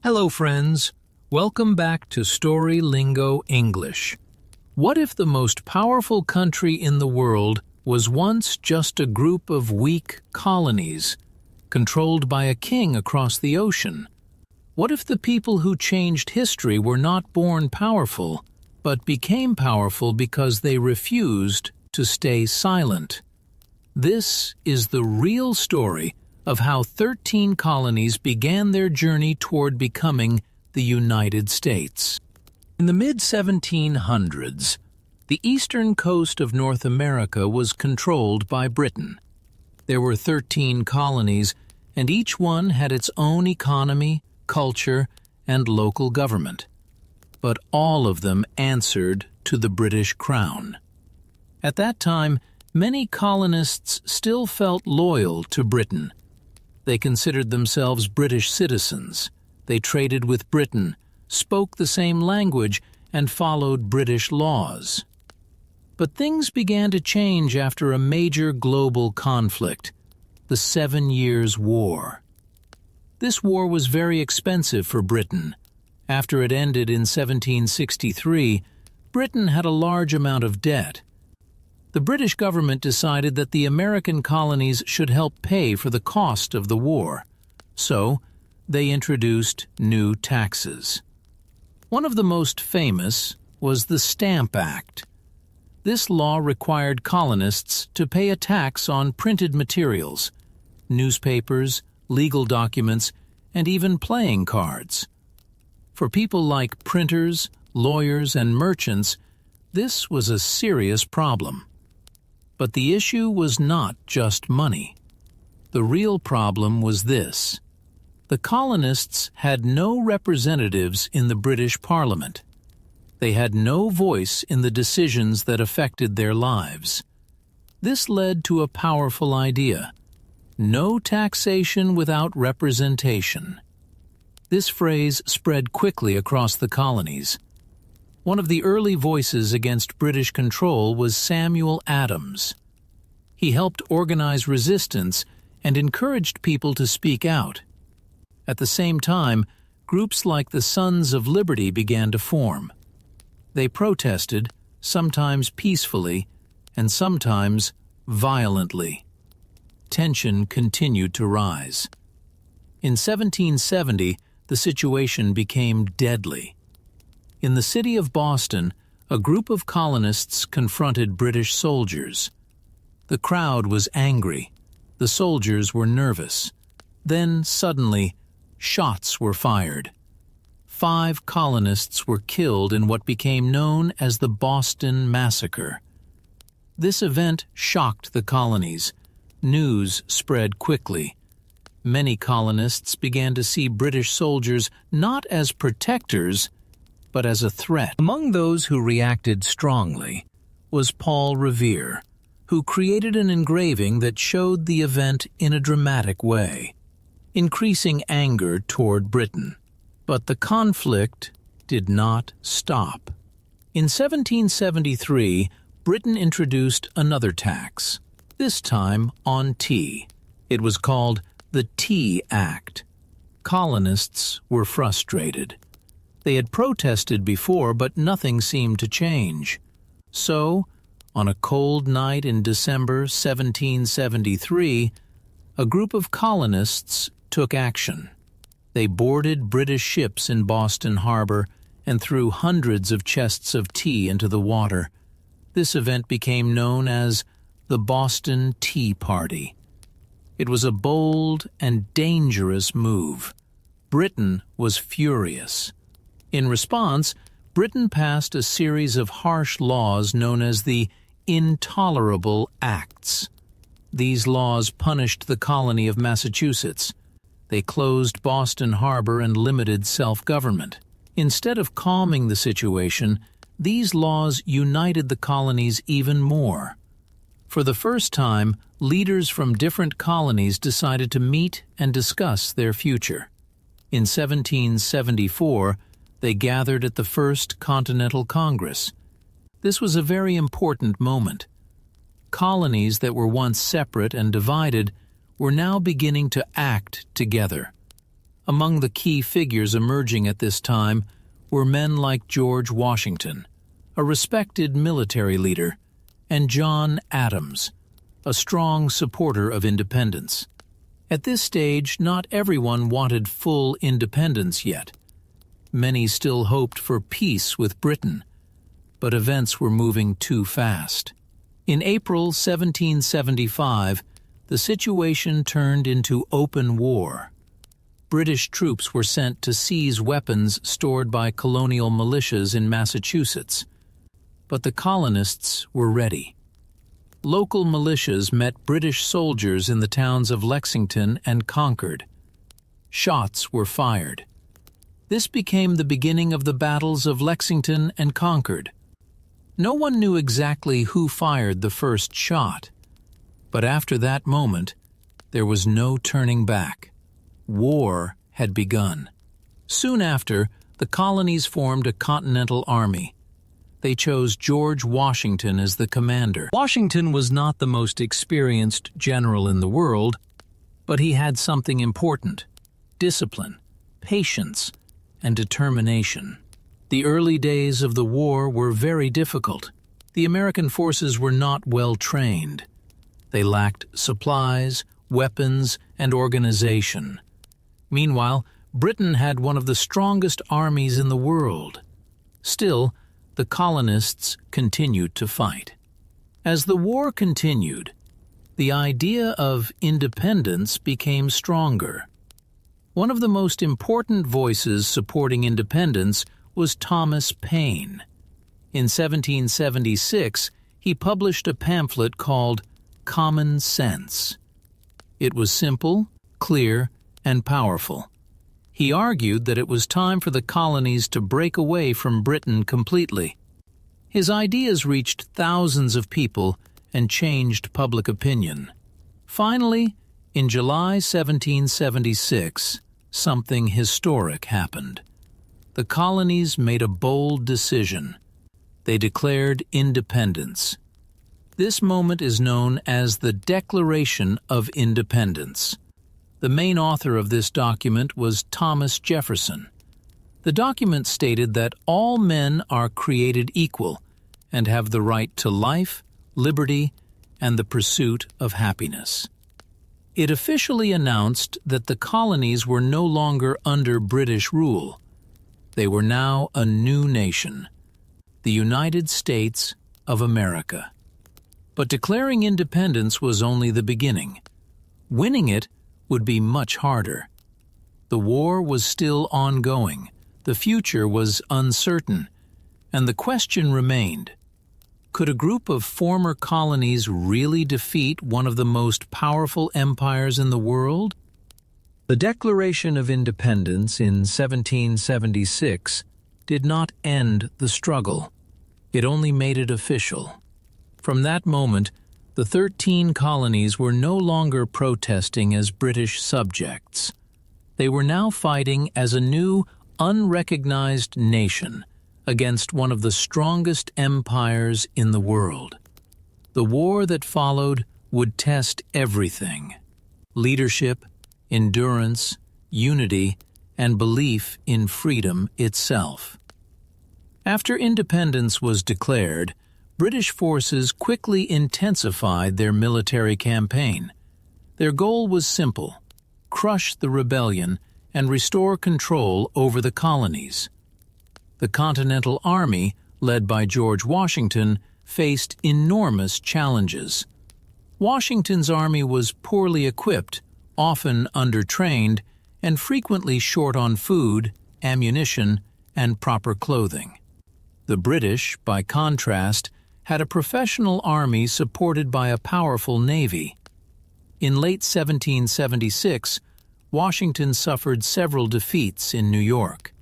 Hello, friends. Welcome back to Story Lingo English. What if the most powerful country in the world was once just a group of weak colonies, controlled by a king across the ocean? What if the people who changed history were not born powerful, but became powerful because they refused to stay silent? This is the real story of how 13 colonies began their journey toward becoming the United States. In the mid-1700s, the eastern coast of North America was controlled by Britain. There were 13 colonies, and each one had its own economy, culture, and local government. But all of them answered to the British Crown. At that time, many colonists still felt loyal to Britain. They considered themselves British citizens. They traded with Britain, spoke the same language, and followed British laws. But things began to change after a major global conflict, the 7 Years' War. This war was very expensive for Britain. After it ended in 1763, Britain had a large amount of debt. The British government decided that the American colonies should help pay for the cost of the war, so they introduced new taxes. One of the most famous was the Stamp Act. This law required colonists to pay a tax on printed materials, newspapers, legal documents, and even playing cards. For people like printers, lawyers, and merchants, this was a serious problem. But the issue was not just money. The real problem was this: the colonists had no representatives in the British Parliament. They had no voice in the decisions that affected their lives. This led to a powerful idea: no taxation without representation. This phrase spread quickly across the colonies. One of the early voices against British control was Samuel Adams. He helped organize resistance and encouraged people to speak out. At the same time, groups like the Sons of Liberty began to form. They protested, sometimes peacefully, and sometimes violently. Tension continued to rise. In 1770, the situation became deadly. In the city of Boston, a group of colonists confronted British soldiers. The crowd was angry. The soldiers were nervous. Then, suddenly, shots were fired. 5 colonists were killed in what became known as the Boston Massacre. This event shocked the colonies. News spread quickly. Many colonists began to see British soldiers not as protectors, but as a threat. Among those who reacted strongly was Paul Revere, who created an engraving that showed the event in a dramatic way, increasing anger toward Britain. But the conflict did not stop. In 1773, Britain introduced another tax, this time on tea. It was called the Tea Act. Colonists were frustrated. They had protested before, but nothing seemed to change. So, on a cold night in December 1773, a group of colonists took action. They boarded British ships in Boston Harbor and threw hundreds of chests of tea into the water. This event became known as the Boston Tea Party. It was a bold and dangerous move. Britain was furious. In response, Britain passed a series of harsh laws known as the Intolerable Acts. These laws punished the colony of Massachusetts. They closed Boston Harbor and limited self-government. Instead of calming the situation, these laws united the colonies even more. For the first time, leaders from different colonies decided to meet and discuss their future. In 1774, they gathered at the First Continental Congress. This was a very important moment. Colonies that were once separate and divided were now beginning to act together. Among the key figures emerging at this time were men like George Washington, a respected military leader, and John Adams, a strong supporter of independence. At this stage, not everyone wanted full independence yet. Many still hoped for peace with Britain, but events were moving too fast. In April 1775, the situation turned into open war. British troops were sent to seize weapons stored by colonial militias in Massachusetts. But the colonists were ready. Local militias met British soldiers in the towns of Lexington and Concord. Shots were fired. This became the beginning of the battles of Lexington and Concord. No one knew exactly who fired the first shot, but after that moment, there was no turning back. War had begun. Soon after, the colonies formed a continental army. They chose George Washington as the commander. Washington was not the most experienced general in the world, but he had something important: discipline, patience, and determination. The early days of the war were very difficult. The American forces were not well trained. They lacked supplies, weapons, and organization. Meanwhile, Britain had one of the strongest armies in the world. Still, the colonists continued to fight. As the war continued, the idea of independence became stronger. One of the most important voices supporting independence was Thomas Paine. In 1776, he published a pamphlet called Common Sense. It was simple, clear, and powerful. He argued that it was time for the colonies to break away from Britain completely. His ideas reached thousands of people and changed public opinion. Finally, in July 1776, something historic happened. The colonies made a bold decision. They declared independence. This moment is known as the Declaration of Independence. The main author of this document was Thomas Jefferson. The document stated that all men are created equal and have the right to life, liberty, and the pursuit of happiness. It officially announced that the colonies were no longer under British rule. They were now a new nation, the United States of America. But declaring independence was only the beginning. Winning it would be much harder. The war was still ongoing, the future was uncertain, and the question remained: could a group of former colonies really defeat one of the most powerful empires in the world? The Declaration of Independence in 1776 did not end the struggle. It only made it official. From that moment, the 13 colonies were no longer protesting as British subjects. They were now fighting as a new, unrecognized nation against one of the strongest empires in the world. The war that followed would test everything: leadership, endurance, unity, and belief in freedom itself. After independence was declared, British forces quickly intensified their military campaign. Their goal was simple: crush the rebellion and restore control over the colonies. The Continental Army, led by George Washington, faced enormous challenges. Washington's army was poorly equipped, often undertrained, and frequently short on food, ammunition, and proper clothing. The British, by contrast, had a professional army supported by a powerful navy. In late 1776, Washington suffered several defeats in New York.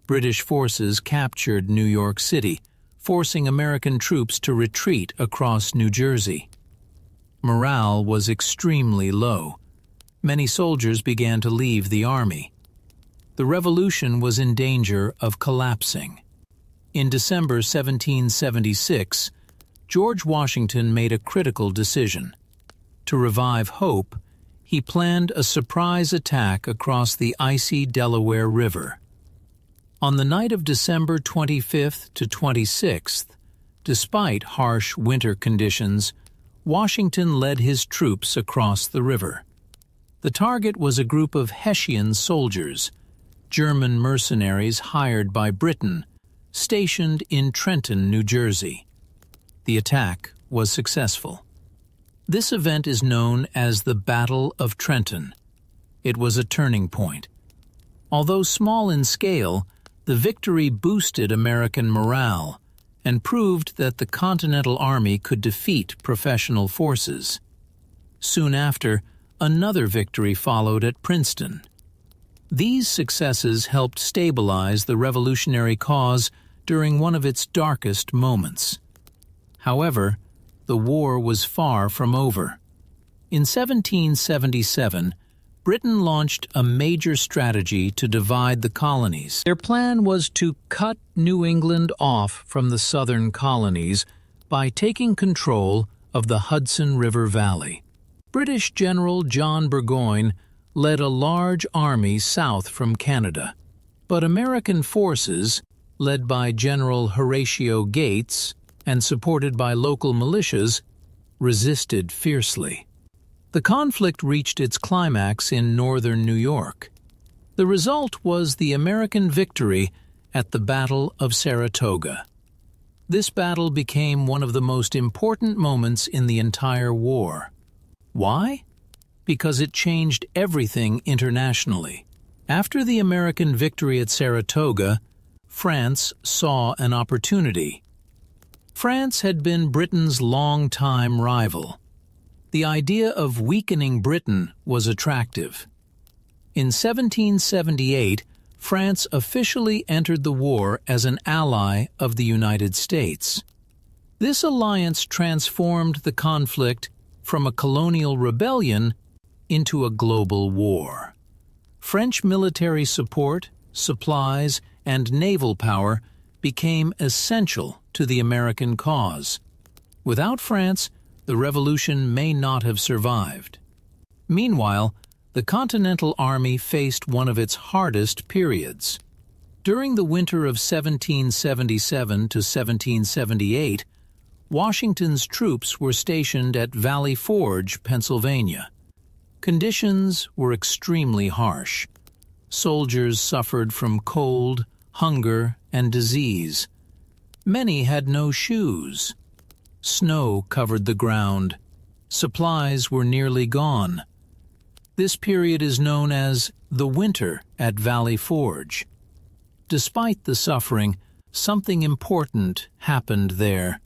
British forces captured New York City, forcing American troops to retreat across New Jersey. Morale was extremely low. Many soldiers began to leave the army. The revolution was in danger of collapsing. In December 1776, George Washington made a critical decision. To revive hope, he planned a surprise attack across the icy Delaware River. On the night of December 25th to 26th, despite harsh winter conditions, Washington led his troops across the river. The target was a group of Hessian soldiers, German mercenaries hired by Britain, stationed in Trenton, New Jersey. The attack was successful. This event is known as the Battle of Trenton. It was a turning point. Although small in scale, the victory boosted American morale and proved that the Continental Army could defeat professional forces. Soon after, another victory followed at Princeton. These successes helped stabilize the revolutionary cause during one of its darkest moments. However, the war was far from over. In 1777, Britain launched a major strategy to divide the colonies. Their plan was to cut New England off from the southern colonies by taking control of the Hudson River Valley. British General John Burgoyne led a large army south from Canada, but American forces, led by General Horatio Gates and supported by local militias, resisted fiercely. The conflict reached its climax in northern New York. The result was the American victory at the Battle of Saratoga. This battle became one of the most important moments in the entire war. Why? Because it changed everything internationally. After the American victory at Saratoga, France saw an opportunity. France had been Britain's long-time rival. The idea of weakening Britain was attractive. In 1778, France officially entered the war as an ally of the United States. This alliance transformed the conflict from a colonial rebellion into a global war. French military support, supplies, and naval power became essential to the American cause. Without France, the revolution may not have survived. Meanwhile, the Continental Army faced one of its hardest periods. During the winter of 1777 to 1778, Washington's troops were stationed at Valley Forge, Pennsylvania. Conditions were extremely harsh. Soldiers suffered from cold, hunger, and disease. Many had no shoes. Snow covered the ground. Supplies were nearly gone. This period is known as the Winter at Valley Forge. Despite the suffering, something important happened there.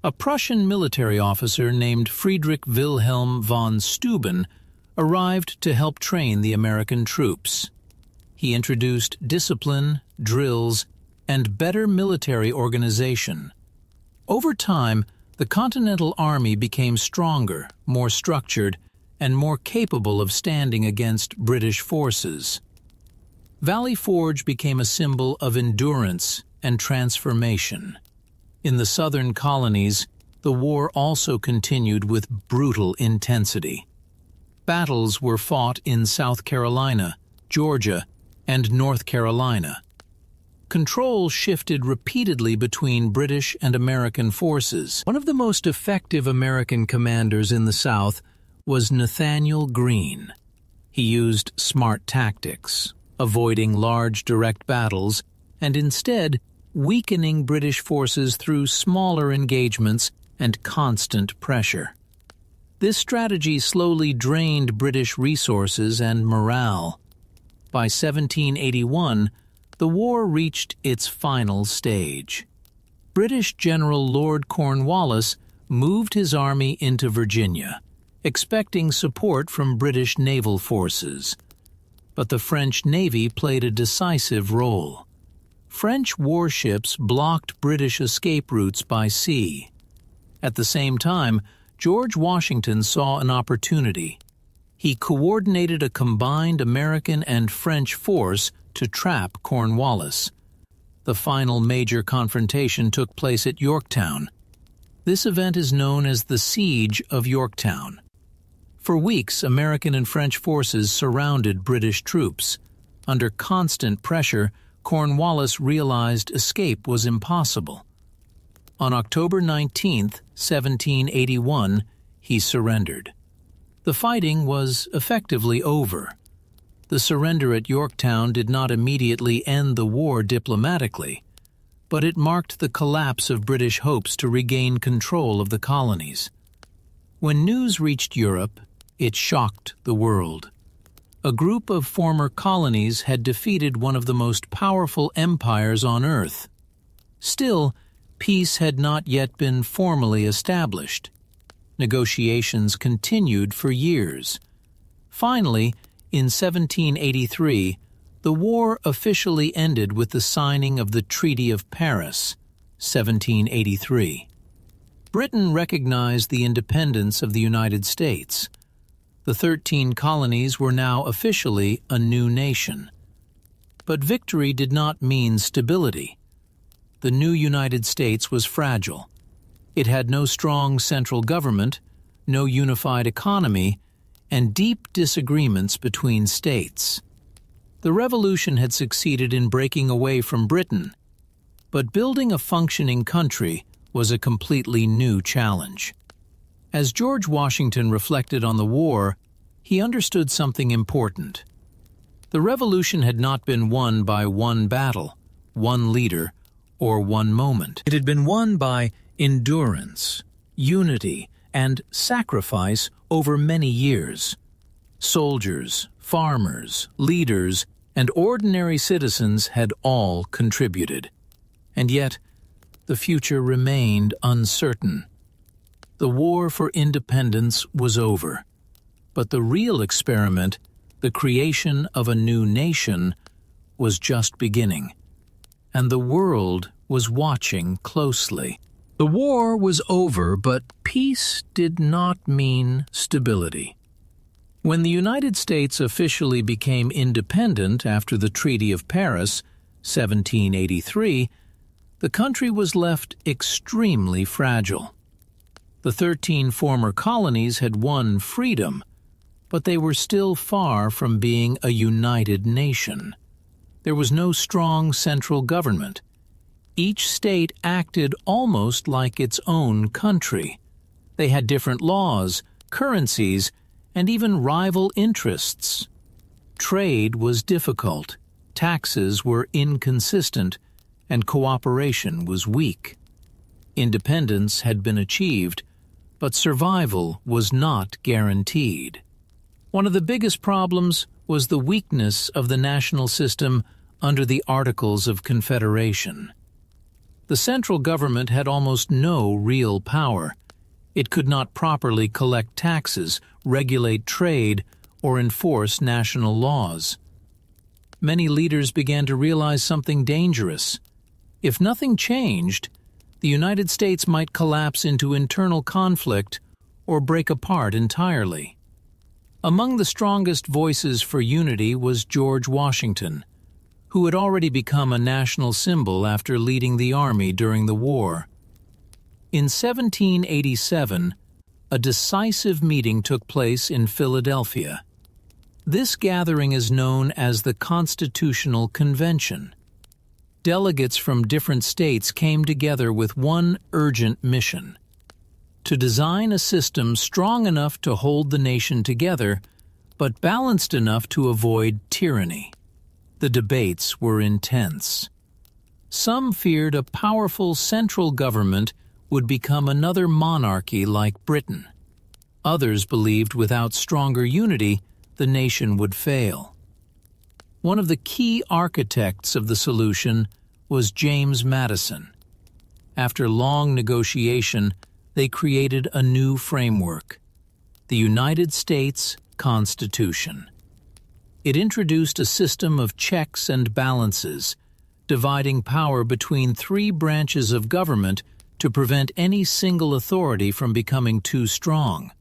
A Prussian military officer named Friedrich Wilhelm von Steuben arrived to help train the American troops. He introduced discipline, drills, and better military organization. Over time, the Continental Army became stronger, more structured, and more capable of standing against British forces. Valley Forge became a symbol of endurance and transformation. In the southern colonies, the war also continued with brutal intensity. Battles were fought in South Carolina, Georgia, and North Carolina. Control shifted repeatedly between British and American forces. One of the most effective American commanders in the South was Nathaniel Greene. He used smart tactics, avoiding large direct battles, and instead weakening British forces through smaller engagements and constant pressure. This strategy slowly drained British resources and morale. By 1781, the war reached its final stage. British General Lord Cornwallis moved his army into Virginia, expecting support from British naval forces. But the French Navy played a decisive role. French warships blocked British escape routes by sea. At the same time, George Washington saw an opportunity. He coordinated a combined American and French force to trap Cornwallis. The final major confrontation took place at Yorktown. This event is known as the Siege of Yorktown. For weeks, American and French forces surrounded British troops. Under constant pressure, Cornwallis realized escape was impossible. On October 19, 1781, he surrendered. The fighting was effectively over. The surrender at Yorktown did not immediately end the war diplomatically, but it marked the collapse of British hopes to regain control of the colonies. When news reached Europe, it shocked the world. A group of former colonies had defeated one of the most powerful empires on Earth. Still, peace had not yet been formally established. Negotiations continued for years. Finally, in 1783, the war officially ended with the signing of the Treaty of Paris, 1783. Britain recognized the independence of the United States. The 13 colonies were now officially a new nation. But victory did not mean stability. The new United States was fragile. It had no strong central government, no unified economy, and deep disagreements between states. The revolution had succeeded in breaking away from Britain, but building a functioning country was a completely new challenge. As George Washington reflected on the war, he understood something important. The revolution had not been won by one battle, one leader, or one moment. It had been won by endurance, unity, and sacrifice over many years. Soldiers, farmers, leaders, and ordinary citizens had all contributed. And yet, the future remained uncertain. The war for independence was over, but the real experiment, the creation of a new nation, was just beginning, and the world was watching closely. The war was over, but peace did not mean stability. When the United States officially became independent after the Treaty of Paris, 1783, the country was left extremely fragile. The 13 former colonies had won freedom, but they were still far from being a united nation. There was no strong central government. Each state acted almost like its own country. They had different laws, currencies, and even rival interests. Trade was difficult, taxes were inconsistent, and cooperation was weak. Independence had been achieved, but survival was not guaranteed. One of the biggest problems was the weakness of the national system under the Articles of Confederation. The central government had almost no real power. It could not properly collect taxes, regulate trade, or enforce national laws. Many leaders began to realize something dangerous. If nothing changed, the United States might collapse into internal conflict or break apart entirely. Among the strongest voices for unity was George Washington, who had already become a national symbol after leading the army during the war. In 1787, a decisive meeting took place in Philadelphia. This gathering is known as the Constitutional Convention. Delegates from different states came together with one urgent mission: to design a system strong enough to hold the nation together, but balanced enough to avoid tyranny. The debates were intense. Some feared a powerful central government would become another monarchy like Britain. Others believed without stronger unity, the nation would fail. One of the key architects of the solution was James Madison. After long negotiation, they created a new framework: the United States Constitution. It introduced a system of checks and balances, dividing power between 3 branches of government to prevent any single authority from becoming too strong.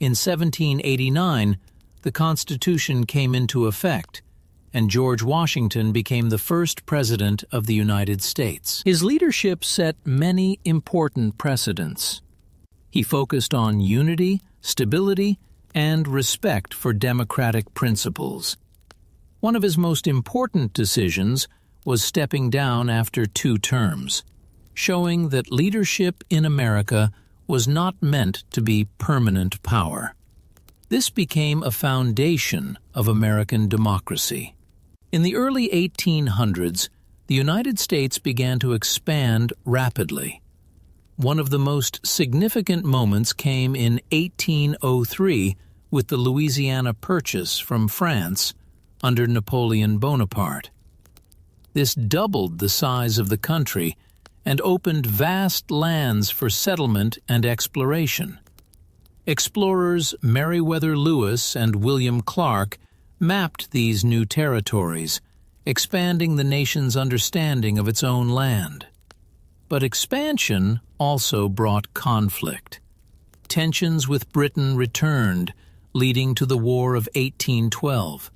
In 1789, the Constitution came into effect, and George Washington became the first president of the United States. His leadership set many important precedents. He focused on unity, stability, and respect for democratic principles. One of his most important decisions was stepping down after 2 terms, showing that leadership in America was not meant to be permanent power. This became a foundation of American democracy. In the early 1800s, the United States began to expand rapidly. One of the most significant moments came in 1803 with the Louisiana Purchase from France under Napoleon Bonaparte. This doubled the size of the country and opened vast lands for settlement and exploration. Explorers Meriwether Lewis and William Clark mapped these new territories, expanding the nation's understanding of its own land. But expansion also brought conflict. Tensions with Britain returned, leading to the War of 1812.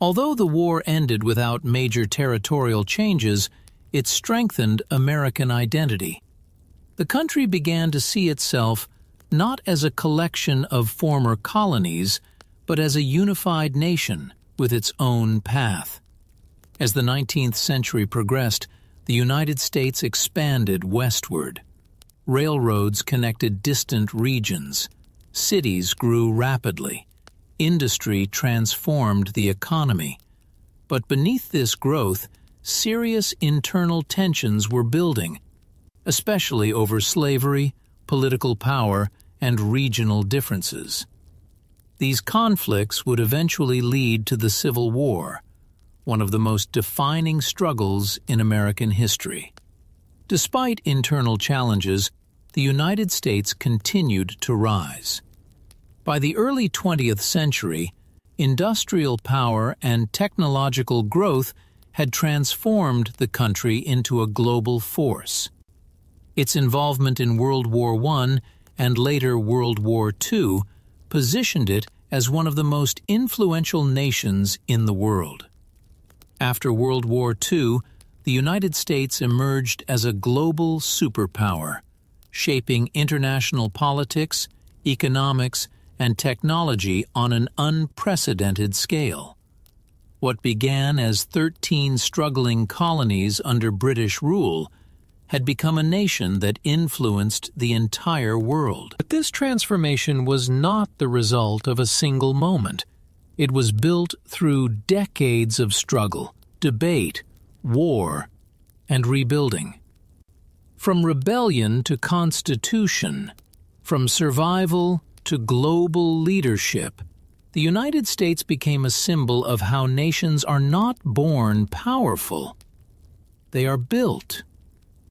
Although the war ended without major territorial changes, it strengthened American identity. The country began to see itself not as a collection of former colonies, but as a unified nation with its own path. As the 19th century progressed, the United States expanded westward. Railroads connected distant regions. Cities grew rapidly. Industry transformed the economy. But beneath this growth, serious internal tensions were building, especially over slavery, political power, and regional differences. These conflicts would eventually lead to the Civil War, one of the most defining struggles in American history. Despite internal challenges, the United States continued to rise. By the early 20th century, industrial power and technological growth had transformed the country into a global force. Its involvement in World War I and later World War II positioned it as one of the most influential nations in the world. After World War II, the United States emerged as a global superpower, shaping international politics, economics, and technology on an unprecedented scale. What began as 13 struggling colonies under British rule had become a nation that influenced the entire world. But this transformation was not the result of a single moment. It was built through decades of struggle, debate, war, and rebuilding. From rebellion to constitution, from survival to global leadership, the United States became a symbol of how nations are not born powerful. They are built.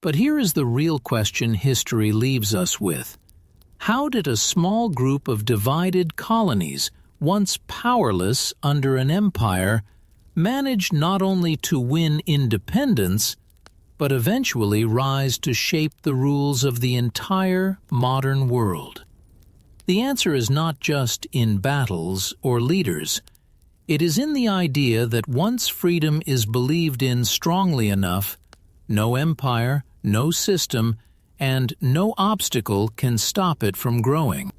But here is the real question history leaves us with. How did a small group of divided colonies, once powerless under an empire, manage not only to win independence, but eventually rise to shape the rules of the entire modern world? The answer is not just in battles or leaders. It is in the idea that once freedom is believed in strongly enough, no empire, no system, and no obstacle can stop it from growing.